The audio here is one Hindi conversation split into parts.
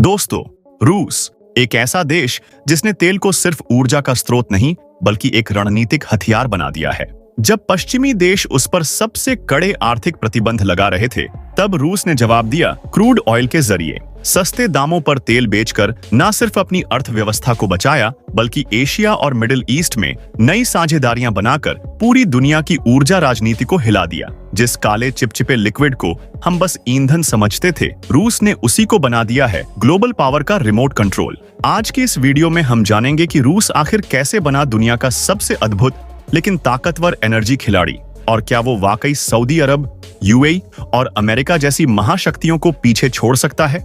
दोस्तों, रूस एक ऐसा देश जिसने तेल को सिर्फ ऊर्जा का स्रोत नहीं बल्कि एक रणनीतिक हथियार बना दिया है। जब पश्चिमी देश उस पर सबसे कड़े आर्थिक प्रतिबंध लगा रहे थे, तब रूस ने जवाब दिया क्रूड ऑयल के जरिए। सस्ते दामों पर तेल बेचकर न सिर्फ अपनी अर्थव्यवस्था को बचाया बल्कि एशिया और मिडिल ईस्ट में नई साझेदारियां बनाकर पूरी दुनिया की ऊर्जा राजनीति को हिला दिया। जिस काले चिपचिपे लिक्विड को हम बस ईंधन समझते थे, रूस ने उसी को बना दिया है ग्लोबल पावर का रिमोट कंट्रोल। आज की इस वीडियो में हम जानेंगे कि रूस आखिर कैसे बना दुनिया का सबसे अद्भुत लेकिन ताकतवर एनर्जी खिलाड़ी, और क्या वो वाकई सऊदी अरब, यूएई और अमेरिका जैसी महाशक्तियों को पीछे छोड़ सकता है।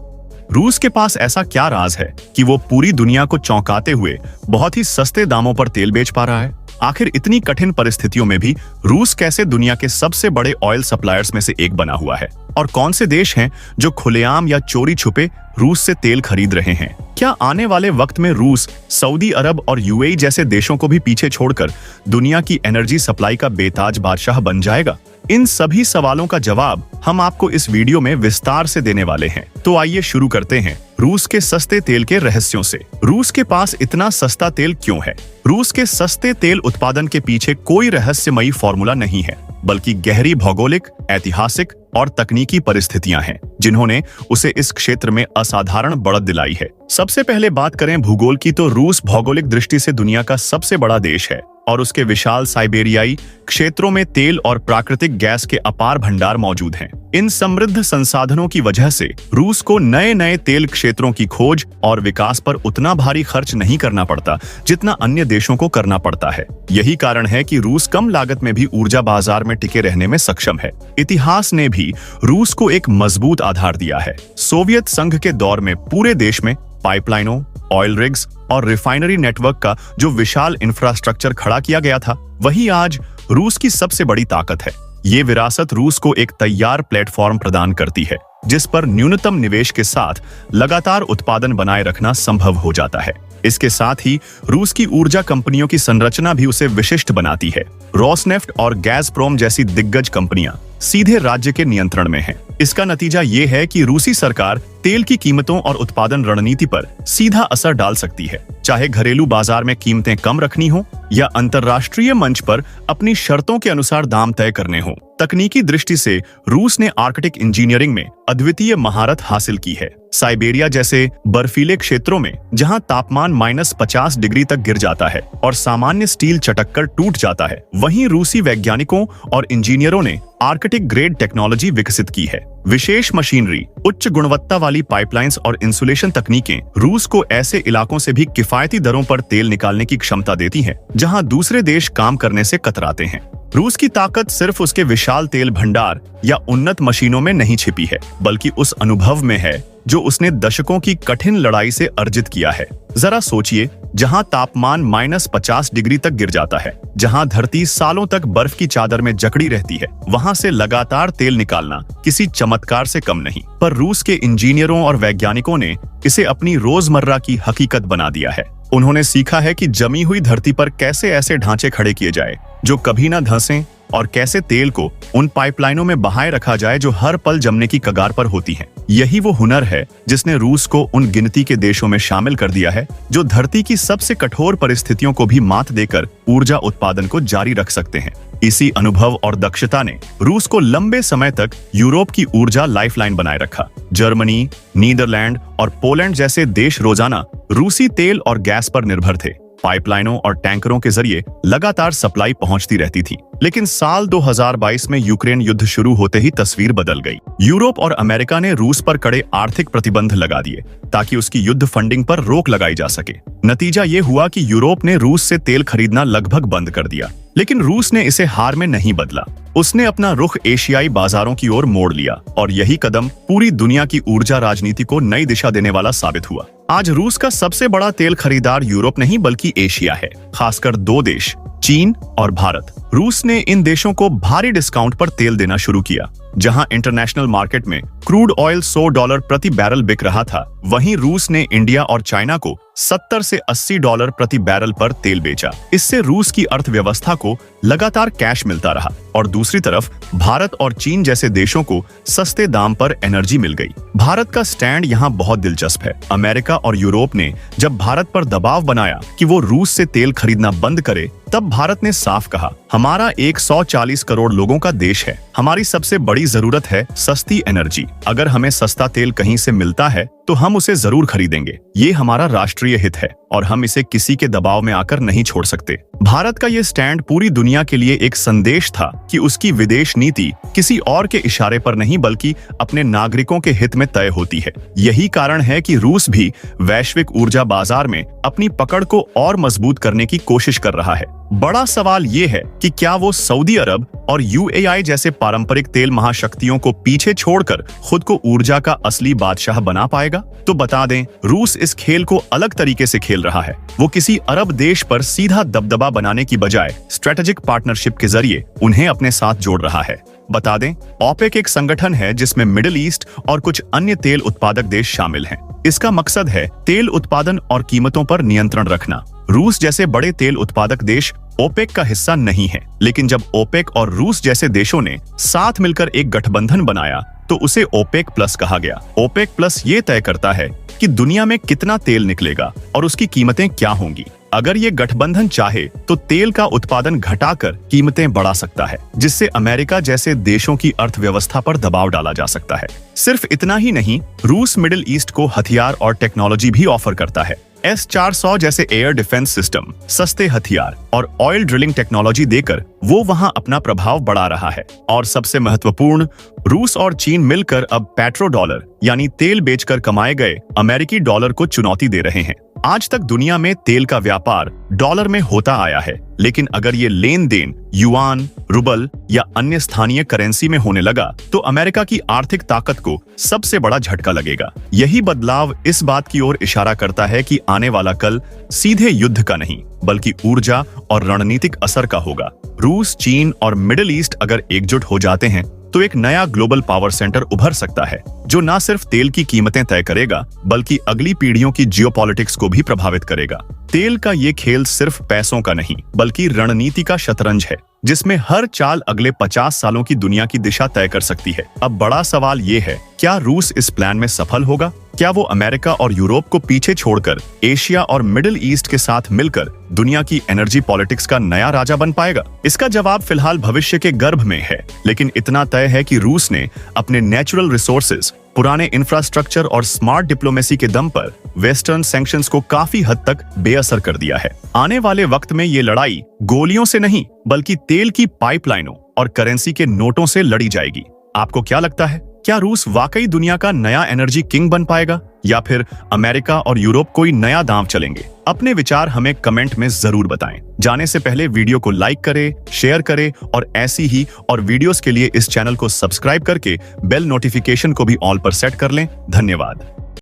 रूस के पास ऐसा क्या राज है कि वो पूरी दुनिया को चौंकाते हुए बहुत ही सस्ते दामों पर तेल बेच पा रहा है। आखिर इतनी कठिन परिस्थितियों में भी रूस कैसे दुनिया के सबसे बड़े ऑयल सप्लायर्स में से एक बना हुआ है, और कौन से देश हैं जो खुलेआम या चोरी छुपे रूस से तेल खरीद रहे हैं। क्या आने वाले वक्त में रूस सऊदी अरब और यूएई जैसे देशों को भी पीछे छोड़कर दुनिया की एनर्जी सप्लाई का बेताज बादशाह बन जाएगा? इन सभी सवालों का जवाब हम आपको इस वीडियो में विस्तार से देने वाले हैं। तो आइए शुरू करते हैं रूस के सस्ते तेल के रहस्यों से। रूस के पास इतना सस्ता तेल क्यों है? रूस के सस्ते तेल उत्पादन के पीछे कोई रहस्यमयी फॉर्मूला नहीं है, बल्कि गहरी भौगोलिक, ऐतिहासिक और तकनीकी परिस्थितियां हैं जिन्होंने उसे इस क्षेत्र में असाधारण बढ़त दिलाई है। सबसे पहले बात करें भूगोल की, तो रूस भौगोलिक दृष्टि से दुनिया का सबसे बड़ा देश है और उसके विशाल साइबेरियाई क्षेत्रों में तेल और प्राकृतिक गैस के अपार भंडार मौजूद हैं। इन समृद्ध संसाधनों की वजह से रूस को नए नए तेल क्षेत्रों की खोज और विकास पर उतना भारी खर्च नहीं करना पड़ता जितना अन्य देशों को करना पड़ता है। यही कारण है कि रूस कम लागत में भी ऊर्जा बाजार में टिके रहने में सक्षम है। इतिहास ने भी रूस को एक मजबूत आधार दिया है। सोवियत संघ के दौर में पूरे देश में पाइपलाइनों, ऑयल रिग्स और रिफाइनरी नेटवर्क का जो विशाल इंफ्रास्ट्रक्चर खड़ा किया गया था, वही आज रूस की सबसे बड़ी ताकत है। ये विरासत रूस को एक तैयार प्लेटफॉर्म प्रदान करती है जिस पर न्यूनतम निवेश के साथ लगातार उत्पादन बनाए रखना संभव हो जाता है। इसके साथ ही रूस की ऊर्जा कंपनियों की संरचना भी उसे विशिष्ट बनाती है। रोसनेफ्ट और गैज़प्रोम जैसी दिग्गज कंपनियां सीधे राज्य के नियंत्रण में हैं। इसका नतीजा ये है कि रूसी सरकार तेल की कीमतों और उत्पादन रणनीति पर सीधा असर डाल सकती है, चाहे घरेलू बाजार में कीमतें कम रखनी हो या अंतर्राष्ट्रीय मंच पर अपनी शर्तों के अनुसार दाम तय करने हो। तकनीकी दृष्टि से रूस ने आर्कटिक इंजीनियरिंग में अद्वितीय महारत हासिल की है। साइबेरिया जैसे बर्फीले क्षेत्रों में जहां तापमान -50 डिग्री तक गिर जाता है और सामान्य स्टील चटककर टूट जाता है, वहीं रूसी वैज्ञानिकों और इंजीनियरों ने आर्कटिक ग्रेड टेक्नोलॉजी विकसित की है। विशेष मशीनरी, उच्च गुणवत्ता वाली पाइपलाइंस और इंसुलेशन तकनीकें रूस को ऐसे इलाकों से भी किफायती दरों पर तेल निकालने की क्षमता देती हैं जहां दूसरे देश काम करने से कतराते हैं। रूस की ताकत सिर्फ उसके विशाल तेल भंडार या उन्नत मशीनों में नहीं छिपी है, बल्कि उस अनुभव में है जो उसने दशकों की कठिन लड़ाई से अर्जित किया है। जरा सोचिए, जहां तापमान -50 डिग्री तक गिर जाता है, जहां धरती सालों तक बर्फ की चादर में जकड़ी रहती है, वहां से लगातार तेल निकालना किसी चमत्कार से कम नहीं। पर रूस के इंजीनियरों और वैज्ञानिकों ने इसे अपनी रोजमर्रा की हकीकत बना दिया है। उन्होंने सीखा है कि जमी हुई धरती पर कैसे ऐसे ढांचे खड़े किए जाए जो कभी ना धंसें, और कैसे तेल को उन पाइपलाइनों में बहाए रखा जाए जो हर पल जमने की कगार पर होती हैं। यही वो हुनर है जिसने रूस को उन गिनती के देशों में शामिल कर दिया है जो धरती की सबसे कठोर परिस्थितियों को भी मात देकर ऊर्जा उत्पादन को जारी रख सकते हैं। इसी अनुभव और दक्षता ने रूस को लंबे समय तक यूरोप की ऊर्जा लाइफलाइन बनाए रखा। जर्मनी, नीदरलैंड और पोलैंड जैसे देश रोजाना रूसी तेल और गैस पर निर्भर थे। पाइपलाइनों और टैंकरों के जरिए लगातार सप्लाई पहुंचती रहती थी। लेकिन साल 2022 में यूक्रेन युद्ध शुरू होते ही तस्वीर बदल गई। यूरोप और अमेरिका ने रूस पर कड़े आर्थिक प्रतिबंध लगा दिए ताकि उसकी युद्ध फंडिंग पर रोक लगाई जा सके। नतीजा ये हुआ कि यूरोप ने रूस से तेल खरीदना लगभग बंद कर दिया। लेकिन रूस ने इसे हार में नहीं बदला। उसने अपना रुख एशियाई बाजारों की ओर मोड़ लिया और यही कदम पूरी दुनिया की ऊर्जा राजनीति को नई दिशा देने वाला साबित हुआ। आज रूस का सबसे बड़ा तेल खरीदार यूरोप नहीं बल्कि एशिया है, खासकर दो देश, चीन और भारत। रूस ने इन देशों को भारी डिस्काउंट पर तेल देना शुरू किया। जहां इंटरनेशनल मार्केट में क्रूड ऑयल $100 प्रति बैरल बिक रहा था, वहीं रूस ने इंडिया और चाइना को $70 से $80 प्रति बैरल पर तेल बेचा। इससे रूस की अर्थव्यवस्था को लगातार कैश मिलता रहा और दूसरी तरफ भारत और चीन जैसे देशों को सस्ते दाम पर एनर्जी मिल गई। भारत का स्टैंड यहाँ बहुत दिलचस्प है। अमेरिका और यूरोप ने जब भारत पर दबाव बनाया कि वो रूस से तेल खरीदना बंद करे, तब भारत ने साफ कहा, हमारा 140 करोड़ लोगों का देश है, हमारी सबसे बड़ी जरूरत है सस्ती एनर्जी। अगर हमें सस्ता तेल कहीं से मिलता है तो हम उसे जरूर खरीदेंगे। ये हमारा राष्ट्रीय हित है और हम इसे किसी के दबाव में आकर नहीं छोड़ सकते। भारत का ये स्टैंड पूरी दुनिया के लिए एक संदेश था कि उसकी विदेश नीति किसी और के इशारे पर नहीं बल्कि अपने नागरिकों के हित में तय होती है। यही कारण है कि रूस भी वैश्विक ऊर्जा बाजार में अपनी पकड़ को और मजबूत करने की कोशिश कर रहा है। बड़ा सवाल ये है कि क्या वो सऊदी अरब और यूएई जैसे पारंपरिक तेल महाशक्तियों को पीछे छोड़कर खुद को ऊर्जा का असली बादशाह बना पाएगा? तो बता दें, रूस इस खेल को अलग तरीके से खेल रहा है। वो किसी अरब देश पर सीधा दबदबा बनाने की बजाय स्ट्रेटेजिक पार्टनरशिप के जरिए उन्हें अपने साथ जोड़ रहा है। बता दें, ओपेक एक संगठन है जिसमें मिडिल ईस्ट और कुछ अन्य तेल उत्पादक देश शामिल हैं। इसका मकसद है तेल उत्पादन और कीमतों पर नियंत्रण रखना। रूस जैसे बड़े तेल उत्पादक देश ओपेक का हिस्सा नहीं है, लेकिन जब ओपेक और रूस जैसे देशों ने साथ मिलकर एक गठबंधन बनाया तो उसे ओपेक प्लस कहा गया। ओपेक प्लस ये तय करता है कि दुनिया में कितना तेल निकलेगा और उसकी कीमतें क्या होंगी। अगर ये गठबंधन चाहे तो तेल का उत्पादन घटाकर कीमतें बढ़ा सकता है, जिससे अमेरिका जैसे देशों की अर्थव्यवस्था पर दबाव डाला जा सकता है। सिर्फ इतना ही नहीं, रूस मिडिल ईस्ट को हथियार और टेक्नोलॉजी भी ऑफर करता है। S-400 जैसे एयर डिफेंस सिस्टम, सस्ते हथियार और ऑयल ड्रिलिंग टेक्नोलॉजी देकर वो वहां अपना प्रभाव बढ़ा रहा है। और सबसे महत्वपूर्ण, रूस और चीन मिलकर अब पेट्रो डॉलर यानी तेल बेचकर कमाए गए अमेरिकी डॉलर को चुनौती दे रहे हैं। आज तक दुनिया में तेल का व्यापार डॉलर में होता आया है, लेकिन अगर ये लेन देन युआन, रूबल या अन्य स्थानीय करेंसी में होने लगा तो अमेरिका की आर्थिक ताकत को सबसे बड़ा झटका लगेगा। यही बदलाव इस बात की ओर इशारा करता है कि आने वाला कल सीधे युद्ध का नहीं बल्कि ऊर्जा और रणनीतिक असर का होगा। रूस, चीन और मिडिल ईस्ट अगर एकजुट हो जाते हैं तो एक नया ग्लोबल पावर सेंटर उभर सकता है, जो न सिर्फ तेल की कीमतें तय करेगा बल्कि अगली पीढ़ियों की जियोपॉलिटिक्स को भी प्रभावित करेगा। तेल का ये खेल सिर्फ पैसों का नहीं बल्कि रणनीति का शतरंज है, जिसमें हर चाल अगले 50 सालों की दुनिया की दिशा तय कर सकती है। अब बड़ा सवाल ये है, क्या रूस इस प्लान में सफल होगा? क्या वो अमेरिका और यूरोप को पीछे छोड़कर एशिया और मिडिल ईस्ट के साथ मिलकर दुनिया की एनर्जी पॉलिटिक्स का नया राजा बन पाएगा? इसका जवाब फिलहाल भविष्य के गर्भ में है, लेकिन इतना तय है कि रूस ने अपने नेचुरल रिसोर्सेज, पुराने इंफ्रास्ट्रक्चर और स्मार्ट डिप्लोमेसी के दम पर वेस्टर्न सैंक्शंस को काफी हद तक बेअसर कर दिया है। आने वाले वक्त में ये लड़ाई गोलियों से नहीं बल्कि तेल की पाइपलाइनों और करेंसी के नोटों से लड़ी जाएगी। आपको क्या लगता है, क्या रूस वाकई दुनिया का नया एनर्जी किंग बन पाएगा या फिर अमेरिका और यूरोप कोई नया दांव चलेंगे? अपने विचार हमें कमेंट में जरूर बताएं। जाने से पहले वीडियो को लाइक करें, शेयर करें और ऐसी ही और वीडियोस के लिए इस चैनल को सब्सक्राइब करके बेल नोटिफिकेशन को भी ऑल पर सेट कर लें। धन्यवाद।